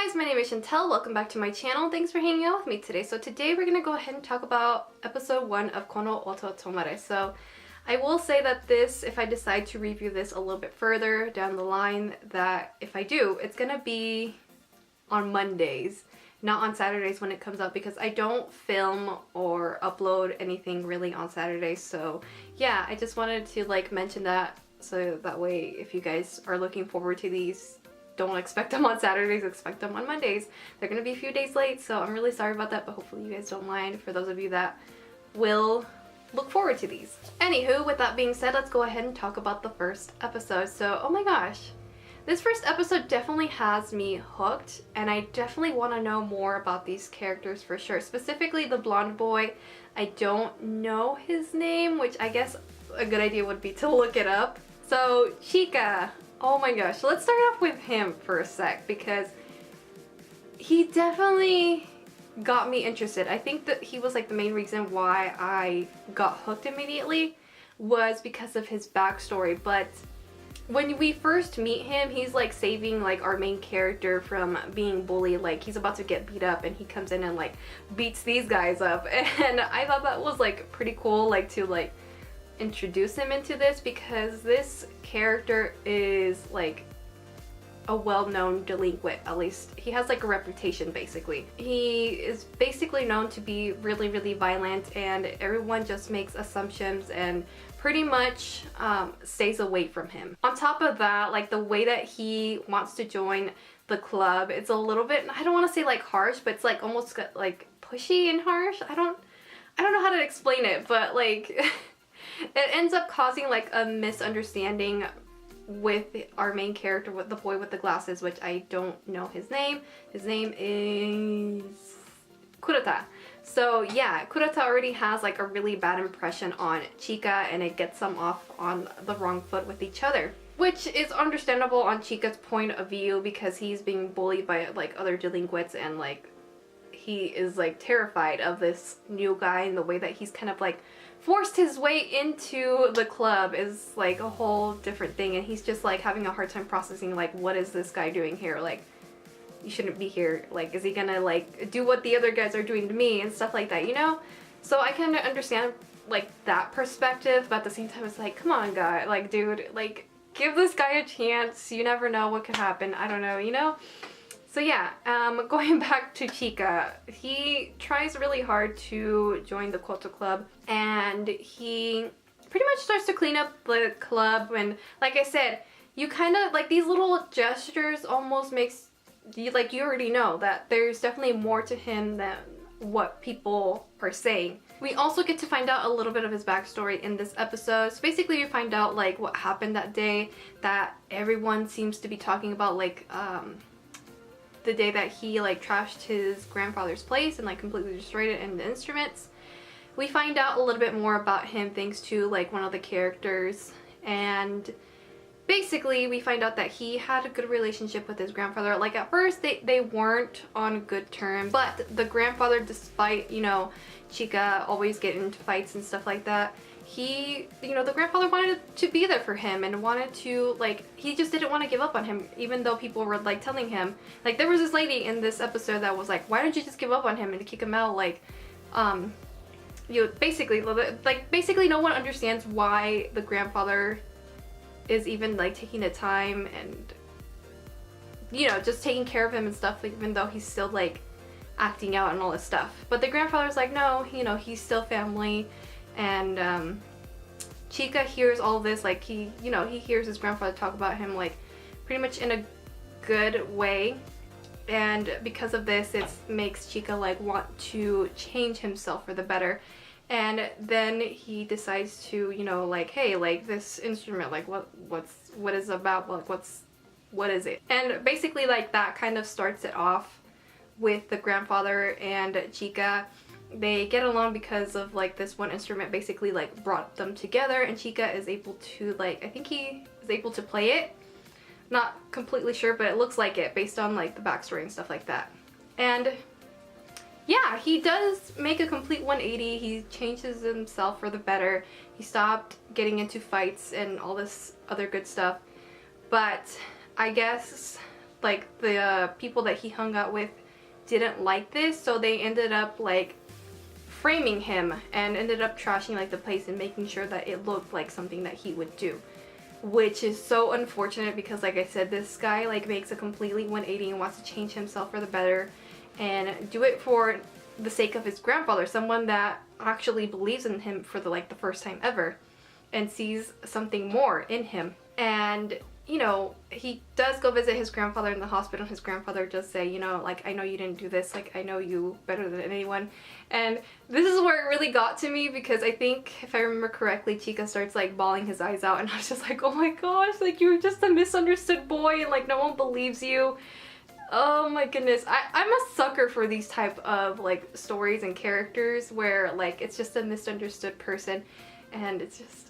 Hey guys, my name is Chantel. Welcome back to my channel. Thanks for hanging out with me today. So today we're gonna go ahead and talk about episode 1 of Kono Oto Tomare. So I will say that this, if I decide to review this a little bit further down the line, that if I do, it's gonna be on Mondays, not on Saturdays when it comes out, because I don't film or upload anything really on Saturdays. So yeah, I just wanted to like mention that, so that way if you guys are looking forward to these, don't expect them on Saturdays, expect them on Mondays. They're gonna be a few days late, so I'm really sorry about that, but hopefully you guys don't mind, for those of you that will look forward to these. Anywho, with that being said, let's go ahead and talk about the first episode. So, oh my gosh, this first episode definitely has me hooked, and I definitely want to know more about these characters for sure. Specifically the blonde boy. I don't know his name, which I guess a good idea would be to look it up. So, Chika. Oh my gosh, so let's start off with him for a sec, because he definitely got me interested. I think that he was like the main reason why I got hooked immediately, was because of his backstory. But when we first meet him, he's like saving like our main character from being bullied. Like he's about to get beat up and he comes in and like beats these guys up, and I thought that was like pretty cool, like to like introduce him into this, because this character is like a well-known delinquent. At least he has like a reputation. Basically he is basically known to be really violent, and everyone just makes assumptions and pretty much stays away from him. On top of that, like the way that he wants to join the club, it's a little bit, I don't want to say like harsh, but it's like almost like pushy and harsh. I don't know how to explain it, but like it ends up causing like a misunderstanding with our main character, with the boy with the glasses, which I don't know his name. His name is Kurata. So yeah, Kurata already has like a really bad impression on Chika, and it gets them off on the wrong foot with each other. Which is understandable on Chika's point of view, because he's being bullied by like other delinquents, and like he is like terrified of this new guy, and the way that he's kind of like forced his way into the club is like a whole different thing, and he's just like having a hard time processing like, what is this guy doing here? Like, you shouldn't be here. Like, is he gonna like do what the other guys are doing to me and stuff like that, you know? So I kind of understand like that perspective, but at the same time it's like, come on guy, like dude, like give this guy a chance. You never know what could happen. I don't know, you know? So yeah, going back to Chika, he tries really hard to join the Koto Club, and he pretty much starts to clean up the club. And like I said, you kind of like these little gestures almost makes you like, you already know that there's definitely more to him than what people are saying. We also get to find out a little bit of his backstory in this episode. So basically you find out like what happened that day that everyone seems to be talking about, like the day that he like trashed his grandfather's place and like completely destroyed it and the instruments. We find out a little bit more about him thanks to like one of the characters, and basically we find out that he had a good relationship with his grandfather. Like at first they weren't on good terms, but the grandfather, despite, you know, Chika always getting into fights and stuff like that, he, you know, the grandfather wanted to be there for him and wanted to, like, he just didn't want to give up on him, even though people were like telling him, like there was this lady in this episode that was like, why don't you just give up on him and kick him out? Like, you know, basically no one understands why the grandfather is even like taking the time and, you know, just taking care of him and stuff, like, even though he's still like acting out and all this stuff. But the grandfather's like, no, you know, he's still family. And Chika hears all this, like he, you know, he hears his grandfather talk about him like pretty much in a good way, and because of this it makes Chika like want to change himself for the better. And then he decides to, you know, like, hey, like this instrument, like what is it about, like what is it? And basically like that kind of starts it off with the grandfather and Chika. They get along because of like this one instrument basically like brought them together, and Chika is able to like, I think he is able to play it. Not completely sure, but it looks like it based on like the backstory and stuff like that. And yeah, he does make a complete 180. He changes himself for the better. He stopped getting into fights and all this other good stuff. But I guess like the people that he hung out with didn't like this, so they ended up like framing him and ended up trashing like the place and making sure that it looked like something that he would do, which is so unfortunate because like I said, this guy like makes a completely 180 and wants to change himself for the better and do it for the sake of his grandfather, someone that actually believes in him for the first time ever and sees something more in him. And you know, he does go visit his grandfather in the hospital. His grandfather does say, you know, like, I know you didn't do this, like, I know you better than anyone. And this is where it really got to me because I think, if I remember correctly, Chika starts like bawling his eyes out and I was just like, oh my gosh, like, you're just a misunderstood boy and like no one believes you. Oh my goodness, I'm a sucker for these type of like stories and characters where like it's just a misunderstood person and it's just...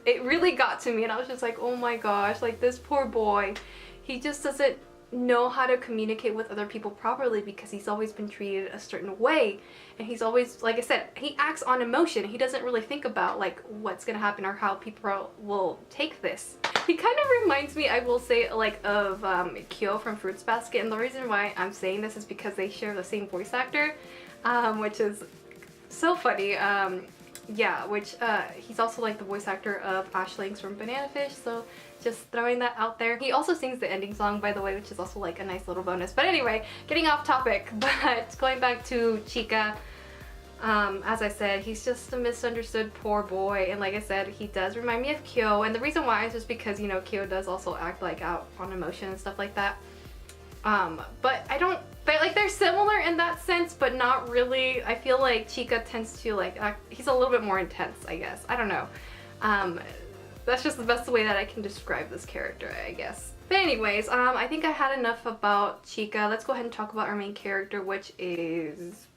It really got to me and I was just like, oh my gosh, like this poor boy, he just doesn't know how to communicate with other people properly because he's always been treated a certain way and he's always, like I said, he acts on emotion. He doesn't really think about like what's gonna happen or how people will take this. He kind of reminds me, I will say, like of Kyo from Fruits Basket, and the reason why I'm saying this is because they share the same voice actor, which is so funny. Yeah, which he's also like the voice actor of Ashlings from Banana Fish, so just throwing that out there. He also sings the ending song, by the way, which is also like a nice little bonus. But anyway, getting off topic, but going back to Chika, as I said, he's just a misunderstood poor boy, and like I said, he does remind me of Kyo, and the reason why is just because, you know, Kyo does also act like out on emotion and stuff like that. But like they're similar in that sense, but not really. I feel like Chika tends to like act, he's a little bit more intense, I guess. I don't know. That's just the best way that I can describe this character, I guess. But anyways, I think I had enough about Chika. Let's go ahead and talk about our main character, which is...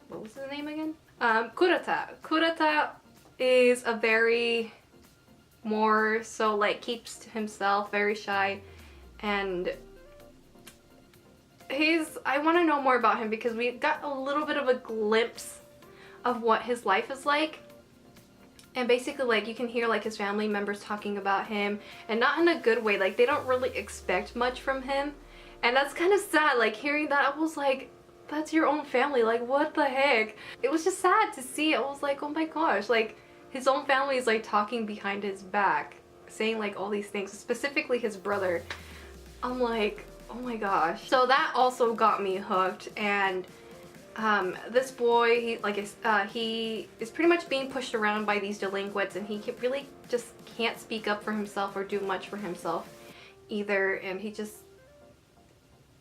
what was his name again? Kurata. Kurata is a very more so like keeps to himself, very shy, and I want to know more about him because we got a little bit of a glimpse of what his life is like. And basically, like, you can hear like his family members talking about him, and not in a good way. Like, they don't really expect much from him, and that's kind of sad. Like, hearing that, I was like, that's your own family, like what the heck. It was just sad to see. I was like, oh my gosh, like his own family is like talking behind his back, saying like all these things, specifically his brother. I'm like, oh my gosh. So that also got me hooked. And this boy, he is pretty much being pushed around by these delinquents, and he really just can't speak up for himself or do much for himself either, and he just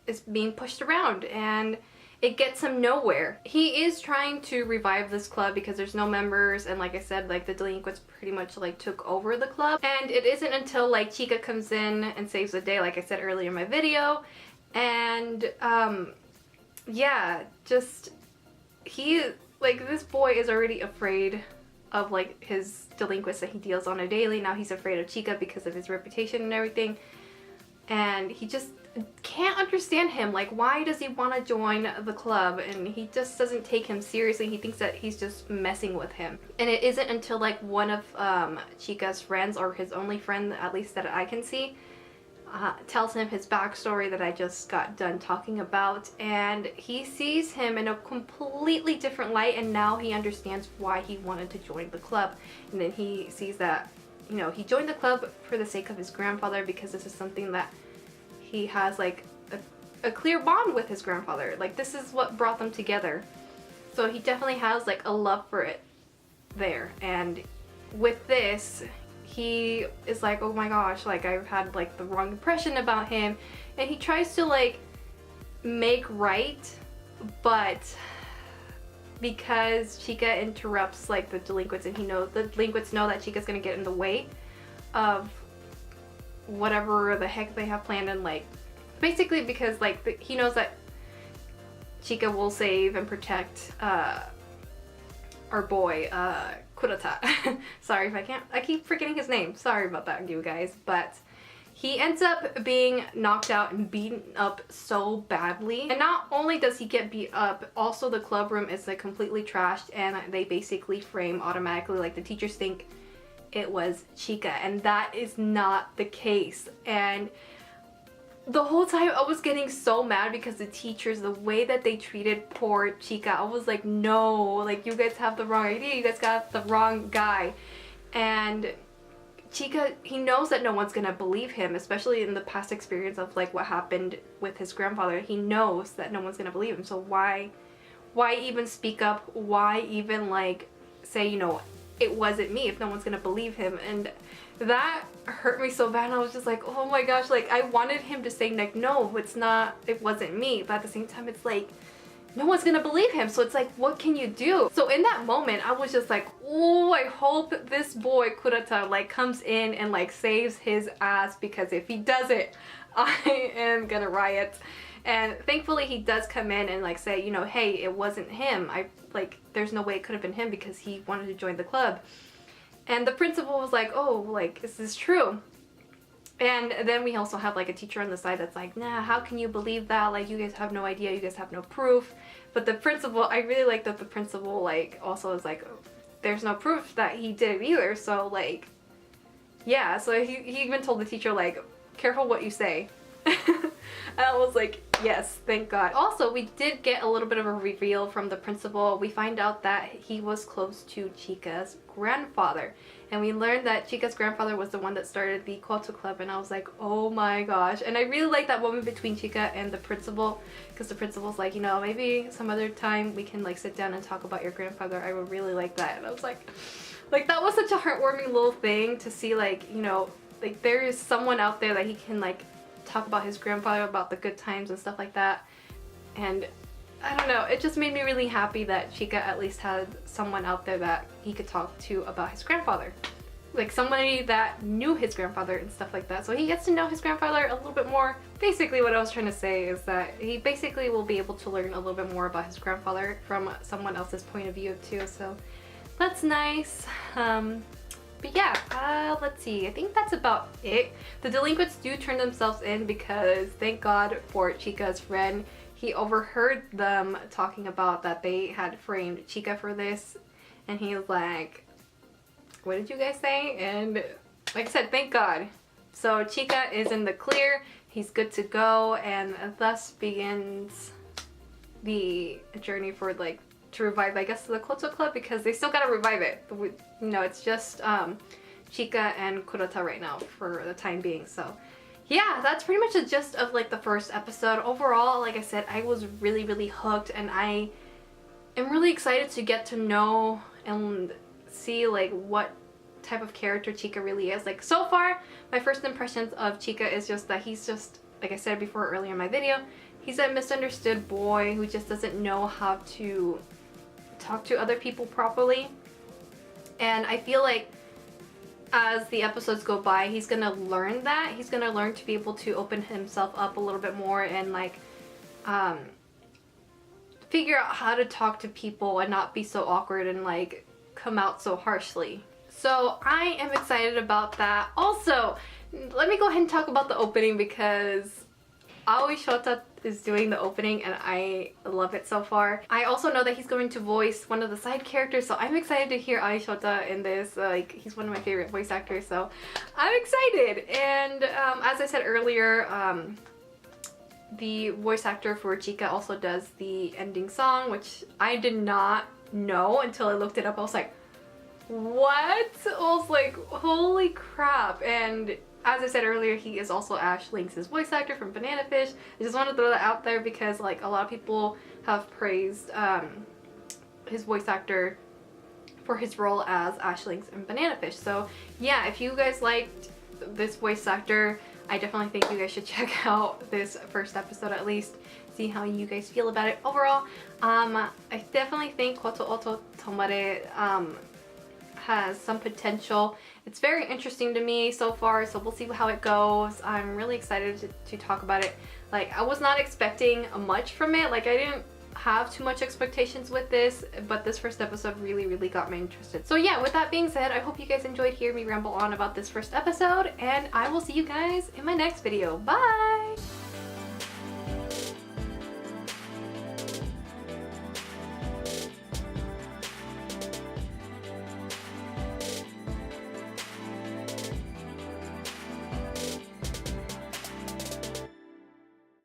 is being pushed around, and it gets him nowhere. He is trying to revive this club because there's no members, and like I said, like the delinquents pretty much like took over the club. And it isn't until like Chika comes in and saves the day, like I said earlier in my video. And yeah, just this boy is already afraid of like his delinquents that he deals on a daily. Now he's afraid of Chika because of his reputation and everything. And he just can't understand him. Like, why does he want to join the club? And he just doesn't take him seriously. He thinks that he's just messing with him. And it isn't until like one of Chika's friends, or his only friend at least that I can see, tells him his backstory that I just got done talking about, and he sees him in a completely different light, and now he understands why he wanted to join the club. And then he sees that, you know, he joined the club for the sake of his grandfather, because this is something that he has like a clear bond with his grandfather. Like, this is what brought them together. So he definitely has like a love for it there. And with this, he is like, oh my gosh, like I've had like the wrong impression about him, and he tries to like make right, but because Chika interrupts like the delinquents, and the delinquents know that Chika's gonna get in the way of whatever the heck they have planned, and like basically because like he knows that Chika will save and protect our boy Kurata. Sorry if I keep forgetting his name. Sorry about that, you guys. But he ends up being knocked out and beaten up so badly. And not only does he get beat up, also the club room is like completely trashed, and they basically frame automatically, like the teachers think it was Chika, and that is not the case. And the whole time I was getting so mad because the teachers, the way that they treated poor Chika, I was like, no, like you guys have the wrong idea, you guys got the wrong guy. And Chika, he knows that no one's gonna believe him, especially in the past experience of like what happened with his grandfather. He knows that no one's gonna believe him, so why even speak up? Why even like say, you know, it wasn't me if no one's gonna believe him? And that hurt me so bad. And I was just like, oh my gosh, like I wanted him to say like, no, it's not, it wasn't me, but at the same time it's like no one's gonna believe him, so it's like, what can you do? So in that moment I was just like, oh, I hope this boy Kurata like comes in and like saves his ass, because if he doesn't, I am gonna riot. And thankfully he does come in and like say, you know, hey, it wasn't him. I like, there's no way it could have been him because he wanted to join the club. And the principal was like, oh, like, is this true? And then we also have like a teacher on the side that's like, nah, how can you believe that? Like, you guys have no idea, you guys have no proof. But the principal, I really like that the principal like also is like, there's no proof that he did it either. So like, yeah, so he even told the teacher like, careful what you say. And I was like, yes, thank God. Also, we did get a little bit of a reveal from the principal. We find out that he was close to Chika's grandfather. And we learned that Chika's grandfather was the one that started the Koto Club. And I was like, oh my gosh. And I really like that moment between Chika and the principal. Because the principal's like, you know, maybe some other time we can like sit down and talk about your grandfather. I would really like that. And I was like that was such a heartwarming little thing to see, like, you know, like there is someone out there that he can like talk about his grandfather, about the good times and stuff like that. And I don't know, it just made me really happy that Chika at least had someone out there that he could talk to about his grandfather, like somebody that knew his grandfather and stuff like that, so he gets to know his grandfather a little bit more. Basically what I was trying to say is that he basically will be able to learn a little bit more about his grandfather from someone else's point of view too, so that's nice. But yeah, let's see, I think that's about it. The delinquents do turn themselves in because thank God for Chika's friend. He overheard them talking about that they had framed Chika for this, and he was like, what did you guys say? And like I said, thank God. So Chika is in the clear, he's good to go, and thus begins the journey for like to revive, I guess, the Koto Club, because they still gotta revive it. You know, it's just Chika and Kurata right now for the time being. So yeah, that's pretty much the gist of like the first episode. Overall, like I said, I was really hooked, and I am really excited to get to know and see like what type of character Chika really is. Like so far, my first impressions of Chika is just that he's just, like I said before earlier in my video, he's a misunderstood boy who just doesn't know how to talk to other people properly. And I feel like as the episodes go by, he's gonna learn that. He's gonna learn to be able to open himself up a little bit more and like figure out how to talk to people and not be so awkward and like come out so harshly. So I am excited about that. Also, let me go ahead and talk about the opening, because Aoi Shota is doing the opening and I love it so far. I also know that he's going to voice one of the side characters, so I'm excited to hear Aoi Shota in this. Like, he's one of my favorite voice actors, so I'm excited. And as I said earlier, the voice actor for Chika also does the ending song, which I did not know until I looked it up. I was like, what? I was like, holy crap. And as I said earlier, he is also Ash Lynx's voice actor from Banana Fish. I just want to throw that out there because like a lot of people have praised his voice actor for his role as Ash Lynx in Banana Fish. So yeah, if you guys liked this voice actor, I definitely think you guys should check out this first episode at least. See how you guys feel about it. Overall, I definitely think Kono Oto Tomare has some potential. It's very interesting to me so far, so we'll see how it goes. I'm really excited to talk about it. Like, I was not expecting much from it. Like, I didn't have too much expectations with this, but this first episode really got me interested. So yeah, with that being said, I hope you guys enjoyed hearing me ramble on about this first episode, and I will see you guys in my next video. Bye!